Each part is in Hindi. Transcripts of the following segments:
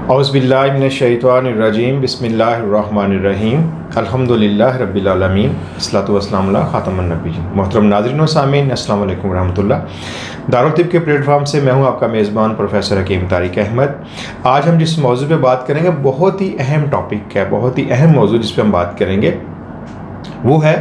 औज़ुबिल्लाहि मिनश्शैतानिर्रजीम बिस्मिल्लाहिर्रहमानिर्रहीम अल्हम्दुलिल्लाहि रब्बिल आलमीन अस्सलातु वस्सलामु अला खातमुन नबीय्यीन। मोहतरम नाज़रीन व सामीन, अस्सलामु अलैकुम रहमतुल्लाह। दारुल तिब के प्लेटफॉर्म से मैं हूं आपका मेज़बान प्रोफेसर हकीम तारिक अहमद। आज हम जिस मौजू पे बात करेंगे बहुत ही अहम टॉपिक है, बहुत ही अहम मौजू जिस पे हम बात करेंगे वो है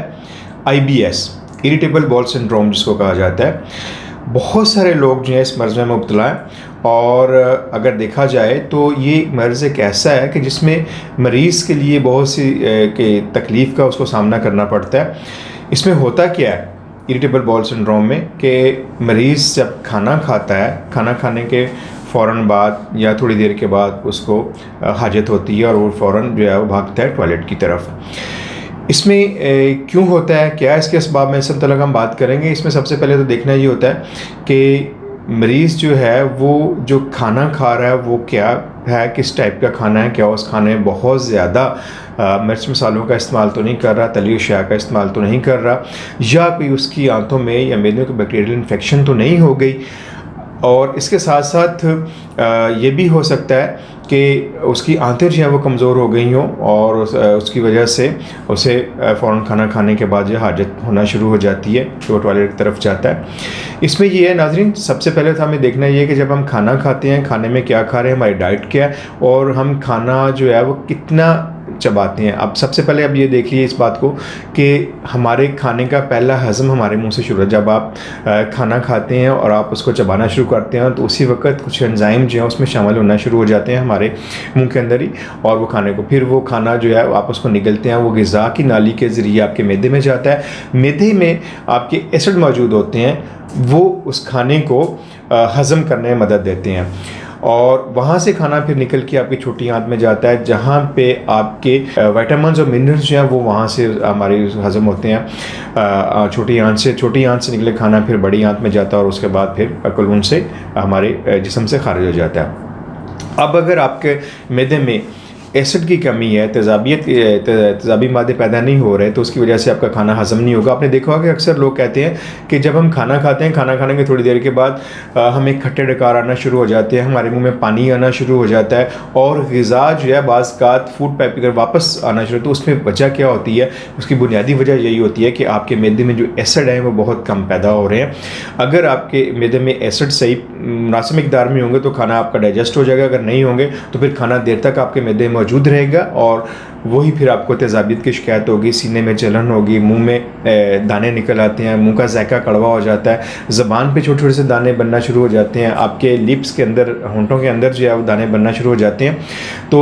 IBS, इरिटेबल बाउल सिंड्रोम जिसको कहा जाता है। बहुत सारे लोग जो हैं इस मर्ज़ में मुब्तला हैं और अगर देखा जाए तो ये मर्ज़ एक ऐसा है कि जिसमें मरीज़ के लिए बहुत सी के तकलीफ़ का उसको सामना करना पड़ता है। इसमें होता क्या है इरिटेबल बाउल सिंड्रोम में कि मरीज़ जब खाना खाता है, खाना खाने के फ़ौरन बाद या थोड़ी देर के बाद उसको हाजत होती है और वो फ़ौरन जो है वो भागता है टॉयलेट की तरफ। इसमें क्यों होता है, क्या इसके असबाब में, सब तलक हम बात करेंगे। इसमें सबसे पहले तो देखना ये होता है कि मरीज़ जो है वो जो खाना खा रहा है वो क्या है, किस टाइप का खाना है, क्या उस खाने में बहुत ज़्यादा मिर्च मसालों का इस्तेमाल तो नहीं कर रहा, तली अशिया का इस्तेमाल तो नहीं कर रहा, या कोई उसकी आंतों में या मेदे में बैक्टीरियल इन्फेक्शन तो नहीं हो गई। और इसके साथ साथ ये भी हो सकता है कि उसकी आंतें जो हैं वो कमज़ोर हो गई हों और उसकी वजह से उसे फ़ौरन खाना खाने के बाद जो हाजत होना शुरू हो जाती है तो वो टॉयलेट की तरफ जाता है। इसमें ये है नाज़रीन, सबसे पहले तो हमें देखना ये है कि जब हम खाना खाते हैं, खाने में क्या खा रहे हैं, हमारी डाइट क्या है और हम खाना जो है वो कितना चबाते हैं। अब सबसे पहले अब ये देखिए इस बात को कि हमारे खाने का पहला हज़म हमारे मुंह से शुरू है। जब आप खाना खाते हैं और आप उसको चबाना शुरू करते हैं तो उसी वक्त कुछ एंजाइम जो है उसमें शामिल होना शुरू हो जाते हैं हमारे मुंह के अंदर ही, और वो खाने को फिर वो खाना जो है आप उसको निगलते हैं, वो ग़िज़ा की नाली के ज़रिए आपके मैदे में जाता है। मैदे में आपके एसिड मौजूद होते हैं, वो उस खाने को हज़म करने में मदद देते हैं और वहाँ से खाना फिर निकल के आपकी छोटी आंत में जाता है जहाँ पे आपके विटामिन्स और मिनरल्स जो हैं वो वहाँ से हमारे हज़म होते हैं। छोटी आंत से निकले खाना फिर बड़ी आंत में जाता है और उसके बाद फिर कलून से हमारे जिस्म से खारिज हो जाता है। अब अगर आपके मैदे में एसिड की कमी है, तेज़ाबी मादे पैदा नहीं हो रहे तो उसकी वजह से आपका खाना हज़म नहीं होगा। आपने देखा होगा कि अक्सर लोग कहते हैं कि जब हम खाना खाते हैं, खाना खाने के थोड़ी देर के बाद हमें खट्टे डकार आना शुरू हो जाते हैं, हमारे मुंह में पानी आना शुरू हो जाता है और ग़िज़ा जो है बाज़ फूड पाइप पर वापस आना शुरू। तो उसमें वजह क्या होती है? उसकी बुनियादी वजह यही होती है कि आपके मैदे में जो एसिड है वो बहुत कम पैदा हो रहे हैं। अगर आपके मैदे में एसिड सही मुनासिब मिक़दार में होंगे तो खाना आपका डाइजेस्ट हो जाएगा, अगर नहीं होंगे तो फिर खाना देर तक आपके मैदे में मौजूद रहेगा और वही फिर आपको तेज़ाबियत की शिकायत होगी, सीने में जलन होगी, मुंह में दाने निकल आते हैं, मुंह का जायका कड़वा हो जाता है, ज़बान पे छोटे छोटे से दाने बनना शुरू हो जाते हैं, आपके लिप्स के अंदर, होंठों के अंदर जो है वो दाने बनना शुरू हो जाते हैं। तो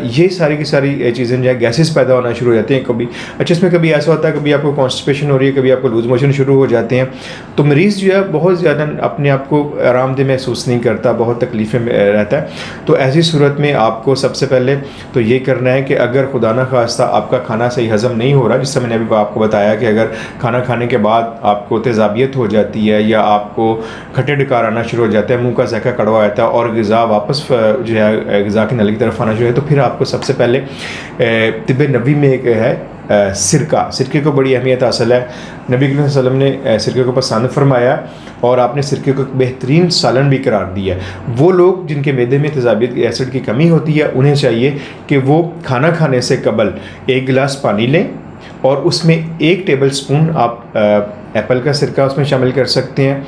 ये सारी की सारी चीज़ें जो है गैसेस पैदा होना शुरू हो जाती हैं। कभी इसमें कभी ऐसा होता है, कभी आपको कॉन्स्टिपेशन हो रही है, कभी आपको लूज मोशन शुरू हो जाते हैं। तो मरीज़ जो है बहुत ज़्यादा अपने आप को आरामदेह महसूस नहीं करता, बहुत तकलीफ़ें में रहता है। तो ऐसी सूरत में आपको सबसे पहले तो ये करना है कि अगर खुदा न खास्ता आपका खाना सही हज़म नहीं हो रहा, जिससे मैंने अभी आपको बताया कि अगर खाना खाने के बाद आपको तेज़ाबियत हो जाती है या आपको खट्टे डकार आना शुरू हो जाता है, मुंह का जायका कड़वा आता है और ग़िज़ा वापस जो है ग़िज़ा की नली की तरफ आना शुरू है, तो फिर आपको सबसे पहले तिब्ब नबी में एक है सिरके को बड़ी अहमियत हासिल है। नबी करीम सल्लल्लाहु अलैहि वसल्लम ने सिरके को पसंद फरमाया और आपने सिरके को एक बेहतरीन सालन भी करार दिया। वो लोग जिनके मैदे में तेज़ाबियत एसिड की कमी होती है उन्हें चाहिए कि वो खाना खाने से कबल 1 गिलास पानी लें और उसमें 1 टेबल स्पून आप एप्पल का सिरका उसमें शामिल कर सकते हैं।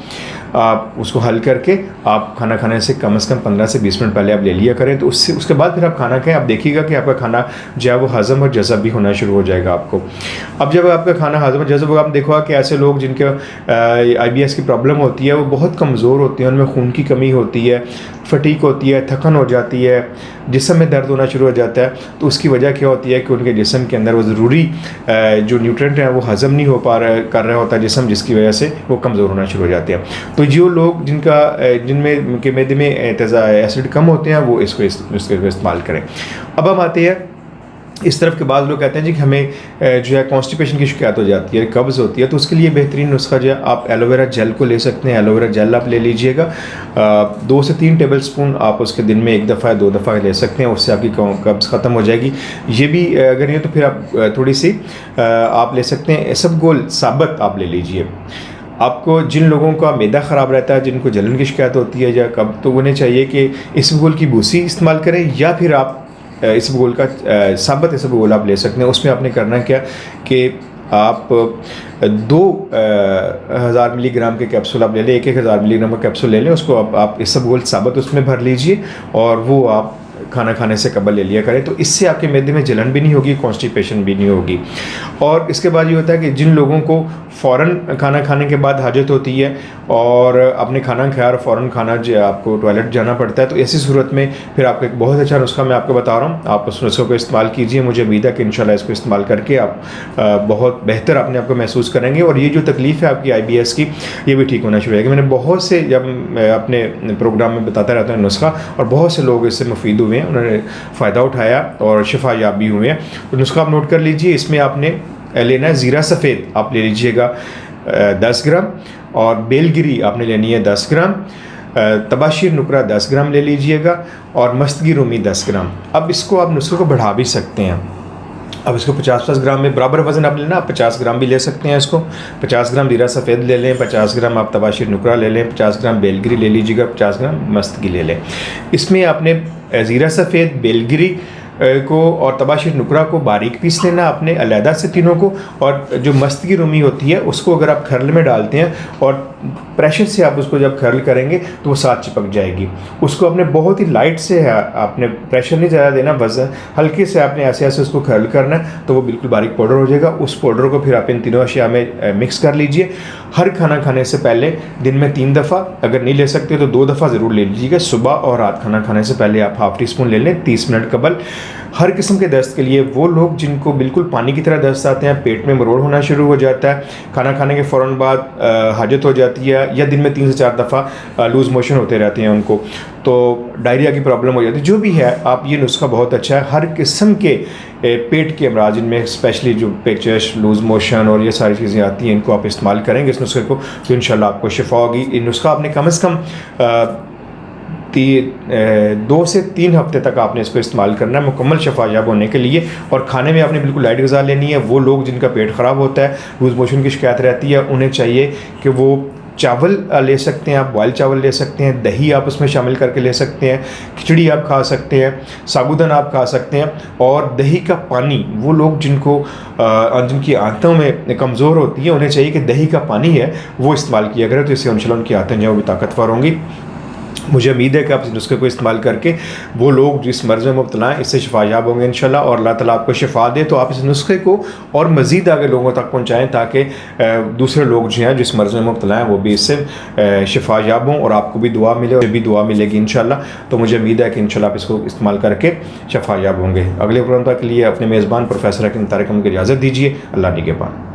आप उसको हल करके आप खाना खाने से कम 15 से 20 मिनट पहले आप ले लिया करें, तो उसके बाद फिर आप खाना खाएं, आप देखिएगा कि आपका खाना जो है वो हज़म और जज़ब भी होना शुरू हो जाएगा आपको। अब जब आपका खाना हज़म और जज़ब होगा, आप देखोगा कि ऐसे लोग जिनके IBS की प्रॉब्लम होती है वो बहुत कमज़ोर होती हैं, उनमें खून की कमी होती है, फटीक होती है, थकन हो जाती है, जिस्म में दर्द होना शुरू हो जाता है। तो उसकी वजह क्या होती है कि उनके जिस्म के अंदर वो ज़रूरी जो न्यूट्रिएंट हैं वो हज़म नहीं हो कर रहा होता जिस्म, जिसकी वजह से वो कमज़ोर होना शुरू हो जाते हैं। तो जो लोग जिनमें के मैदे में एसिड कम होते हैं वो इसको इस्तेमाल करें। अब हम आते हैं इस तरफ के बाद लोग कहते हैं जी कि हमें जो है कॉन्स्टिपेशन की शिकायत हो जाती है, कब्ज़ होती है, तो उसके लिए बेहतरीन नुस्खा जो है आप एलोवेरा जेल को ले सकते हैं। एलोवेरा जेल आप ले लीजिएगा, 2 से 3 टेबल स्पून आप उसके दिन में 1 दफ़ा 2 दफ़ा ले सकते हैं, उससे आपकी कब्ज़ ख़त्म हो जाएगी। ये भी अगर नहीं हो तो फिर आप थोड़ी सी आप ले सकते हैं इसबगोल साबुत आप ले लीजिए। आपको जिन लोगों का मैदा ख़राब रहता है, जिनको जलन की शिकायत होती है या कब, तो उन्हें चाहिए कि इसबगोल की भूसी इस्तेमाल करें, या फिर आप इसबगोल का साबुत इसबगोल आप ले सकते हैं। उसमें आपने करना क्या कि आप 2000 मिलीग्राम के कैप्सूल आप ले लें, 1000 मिलीग्राम का कैप्सूल ले लें, उसको आप इसबगोल साबुत उसमें भर लीजिए और वो आप खाना खाने से कबल ले लिया करें। तो इससे आपके मैदे में जलन भी नहीं होगी, कॉन्स्टिपेशन भी नहीं होगी। और इसके बाद ये होता है कि जिन लोगों को फ़ौरन खाना खाने के बाद हाजत होती है और आपने खाना खाया और फ़ौरन खाना जो आपको टॉयलेट जाना पड़ता है, तो ऐसी सूरत में फिर आपको एक बहुत अच्छा नुस्खा मैं आपको बता रहा हूँ, आप उस नुस्खे को इस्तेमाल कीजिए। मुझे उम्मीद है कि इंशाल्लाह इसको इस्तेमाल करके आप बहुत बेहतर अपने आप को महसूस करेंगे और ये जो तकलीफ़ है आपकी IBS की, ये भी ठीक होना शुरू होगी। मैंने बहुत से, जब मैं अपने प्रोग्राम में बताता रहता हूँ नुस्खा, और बहुत से लोग इससे मुफीद हुए हैं, उन्होंने फ़ायदा उठाया और शिफा याब भी हुए हैं। तो नुस्खा आप नोट कर लीजिए। इसमें आपने लेना है ज़ीरा सफ़ेद, आप ले लीजिएगा 10 ग्राम, और बेलगिरी आपने लेनी है 10 ग्राम, तबाशीर नुकरा 10 ग्राम ले लीजिएगा, और मस्तगी रूमी 10 ग्राम। अब इसको आप नुस्खे को बढ़ा भी सकते हैं। अब इसको 50-50 ग्राम में बराबर वज़न आप लेना, आप 50 ग्राम भी ले सकते हैं इसको। 50 ग्राम ज़ीरा सफ़ेद ले लें, 50 ग्राम आप तबाशीर नुकरा ले लें, 50 ग्राम बेलगिरी ले लीजिएगा, 50 ग्राम मस्तगी ले लें। इसमें आपने ज़ीरा सफ़ेद, बेलगिरी को और तबाशीर नुकरा को बारीक पीस लेना आपने अलहदा से तीनों को, और जो मस्तगी रूमी होती है उसको अगर आप खरल में डालते हैं और प्रेशर से आप उसको जब खरल करेंगे तो वो साथ चिपक जाएगी। उसको आपने बहुत ही लाइट से है, आपने प्रेशर नहीं ज़्यादा देना, वज़न हल्के से आपने ऐसे ऐसे उसको खरल करना है, तो वो बिल्कुल बारीक पाउडर हो जाएगा। उस पाउडर को फिर आप इन तीनों अशिया में मिक्स कर लीजिए। हर खाना खाने से पहले दिन में 3 दफ़ा, अगर नहीं ले सकते तो 2 दफ़ा ज़रूर ले लीजिएगा। सुबह और रात खाना खाने से पहले आप हाफ़ टी स्पून ले लें 30 मिनट कबल। हर किस्म के दस्त के लिए, वो लोग जिनको बिल्कुल पानी की तरह दस्त आते हैं, पेट में मरोड़ होना शुरू हो जाता है, खाना खाने के फ़ौरन बाद हाजत हो जाती है, या दिन में 3 से 4 दफ़ा लूज़ मोशन होते रहते हैं उनको, तो डायरिया की प्रॉब्लम हो जाती है, जो भी है, आप ये नुस्खा बहुत अच्छा है। हर किस्म के पेट के अमराज, इनमें स्पेशली जो पेचश, लूज़ मोशन और ये सारी चीज़ें आती हैं, इनको आप इस्तेमाल करेंगे इस नुस्खे को, तो इंशाल्लाह आपको शिफा होगी। ये नुस्खा आपने कम से कम 2 से 3 हफ्ते तक आपने इसको इस्तेमाल करना है मुकम्मल शफायाब होने के लिए। और खाने में आपने बिल्कुल लाइट ग़िज़ा लेनी है। वो लोग जिनका पेट ख़राब होता है, लूज़ मोशन की शिकायत रहती है, उन्हें चाहिए कि वो चावल ले सकते हैं, आप बॉयल चावल ले सकते हैं, दही आप उसमें शामिल करके ले सकते हैं, खिचड़ी आप खा सकते हैं, साबूदाना आप खा सकते हैं, और दही का पानी, वो लोग जिनकी आंतों में कमज़ोर होती है, उन्हें चाहिए कि दही का पानी है वो इस्तेमाल किया करें, तो इससे इंशाल्लाह उनकी आंतें जो भी ताकतवर होंगी। मुझे उम्मीद है कि आप इस नुस्खे को इस्तेमाल करके वो लोग जिस मर्ज़ में मुब्तला हैं इससे शिफायाब होंगे इंशाल्लाह, और अल्लाह ताला आपको शिफा दे। तो आप इस नुस्खे को और मज़ीद आगे लोगों तक पहुँचाएँ ताकि दूसरे लोग जो हैं जिस मर्ज़ में मुब्तला हैं वो भी इससे शिफायाब हों, और आपको भी दुआ मिले और भी दुआ मिलेगी इंशाल्लाह। तो मुझे उम्मीद है कि इंशाल्लाह आप इसको इस्तेमाल करके शिफायाब होंगे। अगले प्रोग्राम तक के लिए अपने मेज़बान प्रोफेसर हकीम तारिक अहमद को इजाज़त दीजिए। अल्लाह निगहबान।